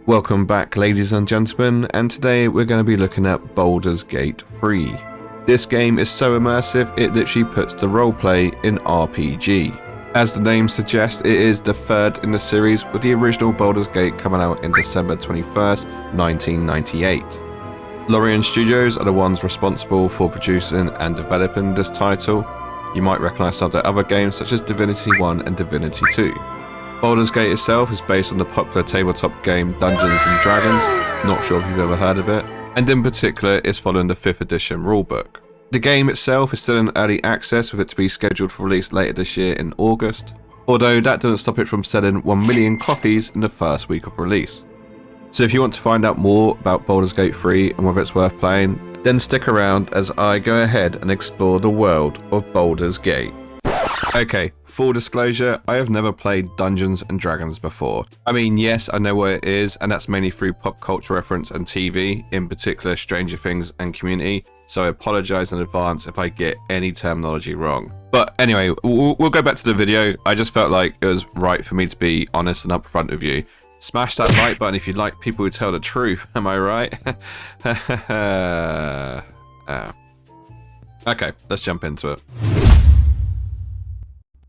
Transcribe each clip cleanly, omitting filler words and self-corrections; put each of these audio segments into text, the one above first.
Welcome back, ladies and gentlemen, and today we're going to be looking at Baldur's Gate 3. This game is so immersive it literally puts the roleplay in RPG. As the name suggests, it is the third in the series, with the original Baldur's Gate coming out in December 21st, 1998. Larian Studios are the ones responsible for producing and developing this title. You might recognise some of their other games such as Divinity 1 and Divinity 2. Baldur's Gate itself is based on the popular tabletop game Dungeons and Dragons, not sure if you've ever heard of it, and in particular is following the 5th edition rulebook. The game itself is still in early access, with it to be scheduled for release later this year in August, although that doesn't stop it from selling 1 million copies in the first week of release. So if you want to find out more about Baldur's Gate 3 and whether it's worth playing, then stick around as I go ahead and explore the world of Baldur's Gate. Okay, full disclosure, I have never played Dungeons and Dragons before. I mean, yes, I know what it is, and that's mainly through pop culture reference and TV, in particular Stranger Things and Community, so I apologise in advance if I get any terminology wrong. But anyway, we'll go back to the video. I just felt like it was right for me to be honest and upfront with you. Smash that like button if you like people who tell the truth, am I right? Okay, let's jump into it.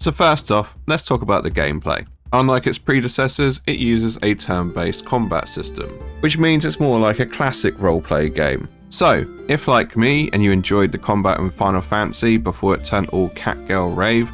So first off, let's talk about the gameplay. Unlike its predecessors, it uses a turn-based combat system, which means it's more like a classic roleplay game. So, if like me and you enjoyed the combat in Final Fantasy before it turned all catgirl rave,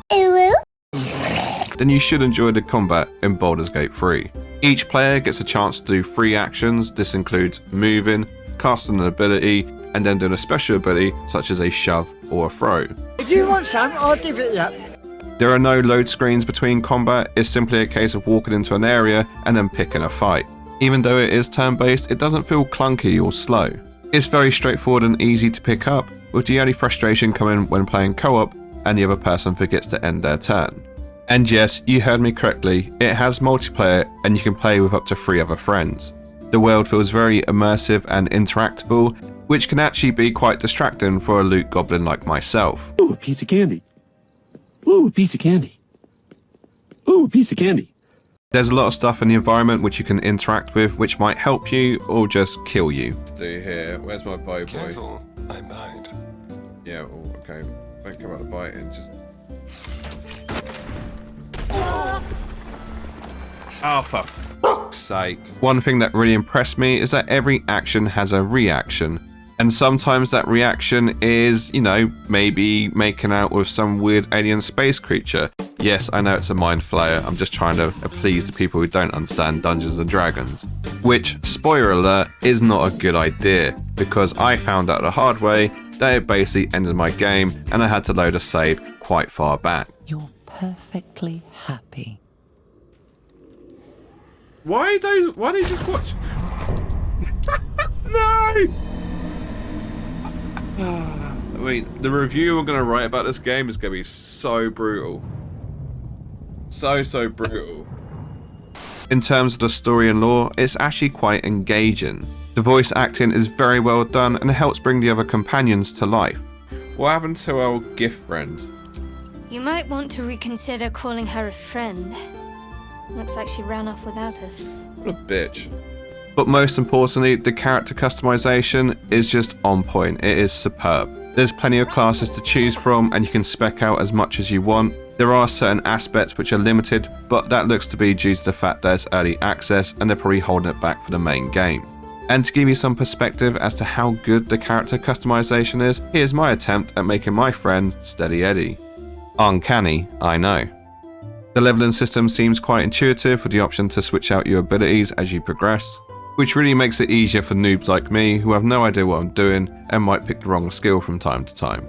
then you should enjoy the combat in Baldur's Gate 3. Each player gets a chance to do 3 actions. This includes moving, casting an ability, and then doing a special ability such as a shove or a throw. If you want some, I'll give it you. There are no load screens between combat, it's simply a case of walking into an area and then picking a fight. Even though it is turn-based, it doesn't feel clunky or slow. It's very straightforward and easy to pick up, with the only frustration coming when playing co-op and the other person forgets to end their turn. And yes, you heard me correctly, it has multiplayer and you can play with up to 3 other friends. The world feels very immersive and interactable, which can actually be quite distracting for a loot goblin like myself. Ooh, a piece of candy. Ooh, a piece of candy. Ooh, a piece of candy. There's a lot of stuff in the environment which you can interact with, which might help you or just kill you. Do here, where's my bow boy? Careful, I bite. Yeah, oh, okay. Don't come out of biting, just... Oh, for fuck's sake. One thing that really impressed me is that every action has a reaction. And sometimes that reaction is, you know, maybe making out with some weird alien space creature. Yes, I know it's a mind flayer, I'm just trying to please the people who don't understand Dungeons and Dragons. Which, spoiler alert, is not a good idea, because I found out the hard way that it basically ended my game and I had to load a save quite far back. You're perfectly happy. Why do you just watch? No! I mean, the review I'm going to write about this game is going to be so brutal. So brutal. In terms of the story and lore, it's actually quite engaging. The voice acting is very well done and it helps bring the other companions to life. What happened to our gift friend? You might want to reconsider calling her a friend. Looks like she ran off without us. What a bitch. But most importantly, the character customization is just on point. It is superb. There's plenty of classes to choose from and you can spec out as much as you want. There are certain aspects which are limited, but that looks to be due to the fact that it's early access and they're probably holding it back for the main game. And to give you some perspective as to how good the character customization is, here's my attempt at making my friend Steady Eddie. Uncanny, I know. The leveling system seems quite intuitive with the option to switch out your abilities as you progress, which really makes it easier for noobs like me who have no idea what I'm doing and might pick the wrong skill from time to time.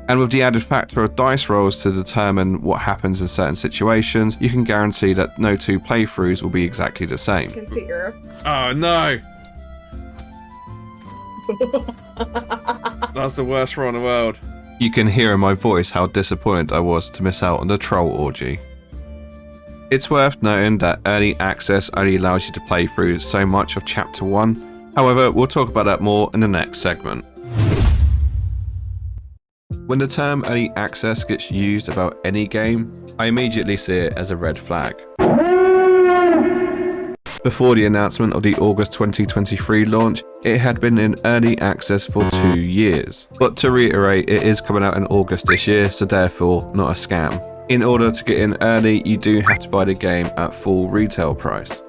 And with the added factor of dice rolls to determine what happens in certain situations, you can guarantee that no 2 playthroughs will be exactly the same. Oh no! That's the worst roll in the world. You can hear in my voice how disappointed I was to miss out on the troll orgy. It's worth noting that early access only allows you to play through so much of Chapter 1, however we'll talk about that more in the next segment. When the term early access gets used about any game, I immediately see it as a red flag. Before the announcement of the August 2023 launch, it had been in early access for 2 years. But to reiterate, it is coming out in August this year, so therefore not a scam. In order to get in early, you do have to buy the game at full retail price.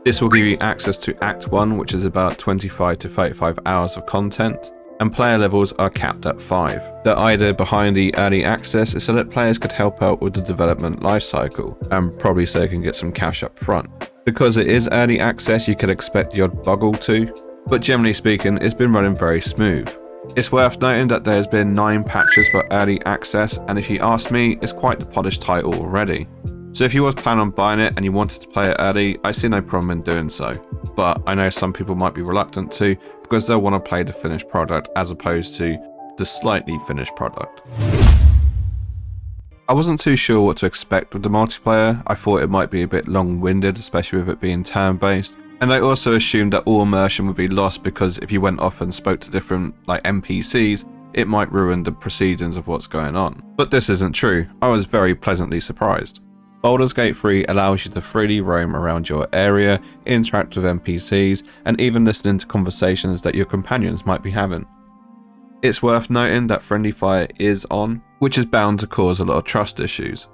This will give you access to Act 1, which is about 25 to 35 hours of content, and player levels are capped at 5. The idea behind the early access is so that players could help out with the development lifecycle, and probably so they can get some cash up front. Because it is early access, you can expect the odd bug or two, but generally speaking, it's been running very smooth. It's worth noting that there's been 9 patches for early access, and if you ask me, it's quite the polished title already. So if you was planning on buying it and you wanted to play it early, I see no problem in doing so. But I know some people might be reluctant to, because they'll want to play the finished product as opposed to the slightly finished product. I wasn't too sure what to expect with the multiplayer. I thought it might be a bit long-winded, especially with it being turn-based. And I also assumed that all immersion would be lost because if you went off and spoke to different NPCs, it might ruin the proceedings of what's going on. But this isn't true. I was very pleasantly surprised. Baldur's Gate 3 allows you to freely roam around your area, interact with NPCs, and even listen to conversations that your companions might be having. It's worth noting that friendly fire is on, which is bound to cause a lot of trust issues.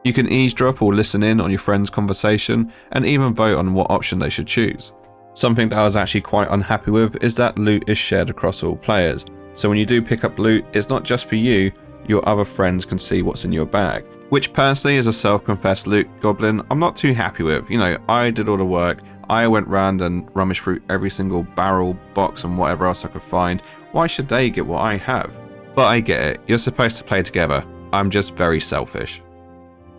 You can eavesdrop or listen in on your friend's conversation, and even vote on what option they should choose. Something that I was actually quite unhappy with is that loot is shared across all players, so when you do pick up loot, it's not just for you, your other friends can see what's in your bag. Which personally, as a self-confessed loot goblin, I'm not too happy with. I did all the work, I went round and rummaged through every single barrel, box and whatever else I could find. Why should they get what I have? But I get it, you're supposed to play together. I'm just very selfish.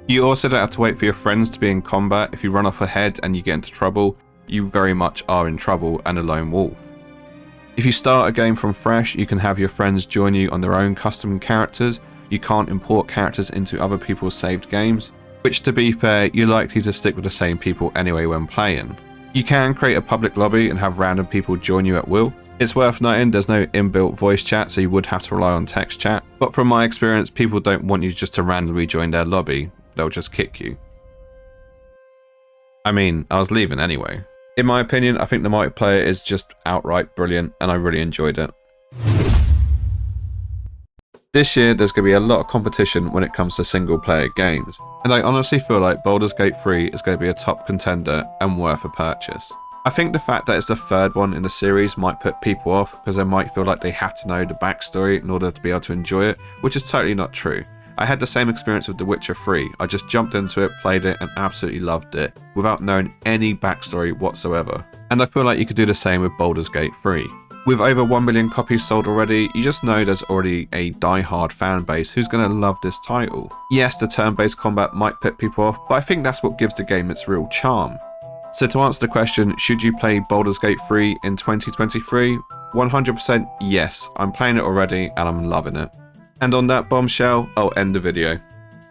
You also don't have to wait for your friends to be in combat. If you run off ahead and you get into trouble, you very much are in trouble and a lone wolf. If you start a game from fresh, you can have your friends join you on their own custom characters. You can't import characters into other people's saved games, which to be fair, you're likely to stick with the same people anyway when playing. You can create a public lobby and have random people join you at will. It's worth noting there's no inbuilt voice chat, so you would have to rely on text chat, but from my experience, people don't want you just to randomly join their lobby, they'll just kick you. I mean, I was leaving anyway. In my opinion, I think the multiplayer is just outright brilliant and I really enjoyed it. This year, there's going to be a lot of competition when it comes to single-player games, and I honestly feel like Baldur's Gate 3 is going to be a top contender and worth a purchase. I think the fact that it's the third one in the series might put people off because they might feel like they have to know the backstory in order to be able to enjoy it, which is totally not true. I had the same experience with The Witcher 3. I just jumped into it, played it, and absolutely loved it, without knowing any backstory whatsoever. And I feel like you could do the same with Baldur's Gate 3. With over 1 million copies sold already, you just know there's already a die-hard fan base who's going to love this title. Yes, the turn-based combat might put people off, but I think that's what gives the game its real charm. So to answer the question, should you play Baldur's Gate 3 in 2023? 100% yes, I'm playing it already and I'm loving it. And on that bombshell, I'll end the video.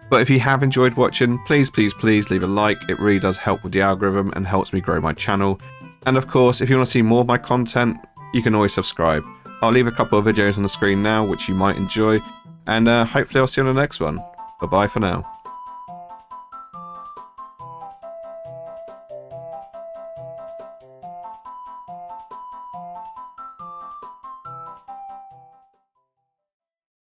But if you have enjoyed watching, please leave a like, it really does help with the algorithm and helps me grow my channel. And of course, if you want to see more of my content, you can always subscribe. I'll leave a couple of videos on the screen now which you might enjoy, and hopefully I'll see you on the next one. Bye bye for now.